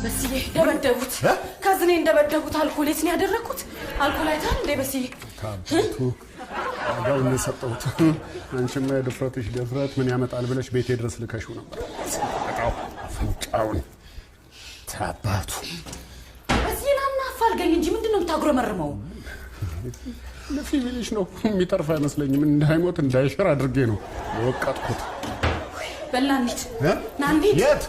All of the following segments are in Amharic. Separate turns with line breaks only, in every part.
በስዬ ደበደቡት ካዝኔ እንደበደቡት አልኮሌት ነው ያደረኩት አልኮል አይታል እንደ በስዬ
ታባቱ አጋው እንደሰጠሁት አንቺማ የድፍረትሽ ድፍረት ምን ያመጣል ብለሽ ቤቴ ድረስ ልከሽው ነበር አቃው ፍንጫውን ታባቱ
በስዬና አፋልገኝ እንጂ ምንድነው የምታጉረመርመው
ለፊልሽ ነው የሚተርፍ አይመስለኝም እንዳይሞት እንዳይሽር አድርጌ ነው ወቀጥኩት
በላንት ናንዲት
የት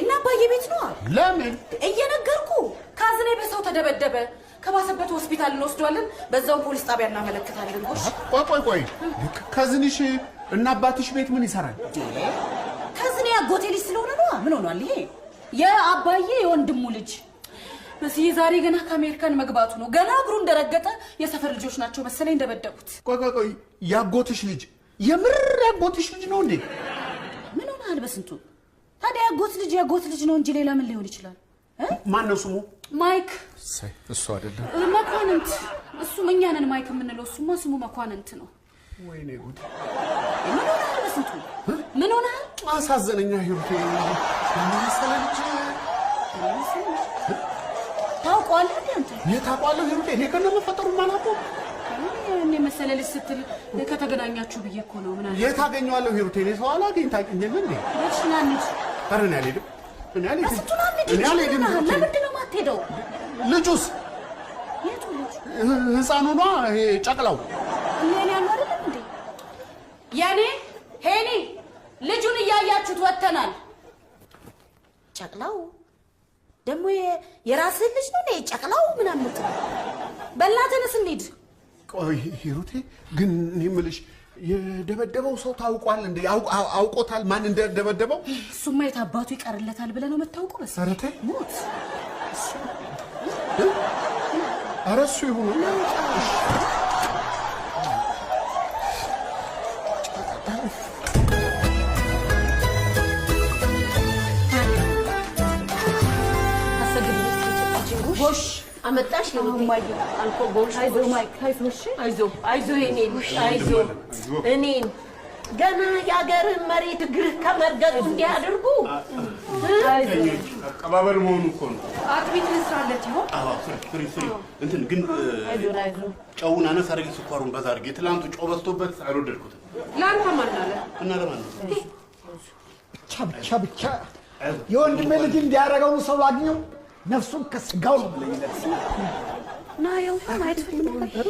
እና ባየቤት ነው
ለምን
እየነገርኩ ካዝኔ በሰው ተደበደበ ከባሰበት ሆስፒታል እንወስዷለን በዛው ፖሊስ ጣቢያ እናመለክታለን ጎሽ
ቆይ ካዝንሽ እና አባትሽ ቤት ምን ይሰራል
ካዝኔ አጎቴ ልጅ ስለሆነ ነው ምን ሆኗል ይሄ የአባዬ የወንድሙ ልጅ በዚህ ዛሬ ገና ከአሜሪካን መግባቱ ነው ገና እግሩ እንደረገጠ የሰፈር ልጆች ናቸው መሰለኝ እንደበደቡት
ቆይ ያጎትሽ ልጅ የምር ያጎትሽ ልጅ ነው እንዴ
ምን ሆነሃል በስንቱ ታዲያ ያጎት ልጅ ነው እንጂ ሌላ ምን ሊሆን ይችላል
ማን ነው ስሙ
ማይክ
እሱ አይደለም
መኳንንት እሱ እኛንን ማይክ የምንለው እሱማ ስሙ መኳንንት ነው
ወይኔ ጉድ
ምን ሆነሃል በስንቱ ምን ሆነሃል
አሳዘነኛ ህይወቴ ማሰለች
ታውቀዋለህ አንተ
የታውቀዋለህ ህይወቴ እኔ ከነ መፈጠሩ ማናቆ
እኔ መሰለልሽ ስትል ከተገናኛችሁ ብዬ እኮ ነው ምን አለ
የታገኘዋለሁ ህይወቴ እኔ ሰው አላገኝ ታውቂኝ እንዴ
እሺናንት
አረና አልሄድም እኔ አልሄድም
ለምንድን ነው የማትሄደው
ልጁስ
የቱ ልጅ
ህፃኑ ነው ጨቅላው
እኔ ያለው አይደለም እንዴ ያኔ ሄኒ ልጁን እያያችሁት ወተናል ጨቅላው ደግሞ የራስህ ልጅ ነው እንዴ ጨቅላው ምናምን በእናትህስ እንሂድ
ቆይ ሂሩቴ ግን እኔ የምልሽ የደበደበው ሰው ታውቋል እንዴ አውቆታል ማን እንደደበደበው
እሱማ የታባቱ ይቀርለታል ብለህ ነው የምታውቀው በስ
አረቴ
ሞት
አረሱ ይሁን
ጎሽ
አመጣሽ ነው ማይ አልኮ ጎሽ
አይዞ ማይክ
አይዞ እኔን ገና ያገር መሬት ግር ከመርገጡ እንዲያደርጉ
አቀባበል መሆኑ እኮ ነው
አጥቢት ልስራለት ይሆን
ፍሪ እንትን ግን ጨውን አነስ አድርጌ ስኳሩን በዛ አድርጌ ትላንቱ ጨው በዝቶበት አልወደድኩትም
ላንተ ማን አለ
እና ለማን ነው
ብቻ የወንድሜ ልጅ እንዲያረጋው ሰው አግኘው ነፍሱን ከስጋው ነው ለይለት
ና ያው ማይት ፈልግ ነበር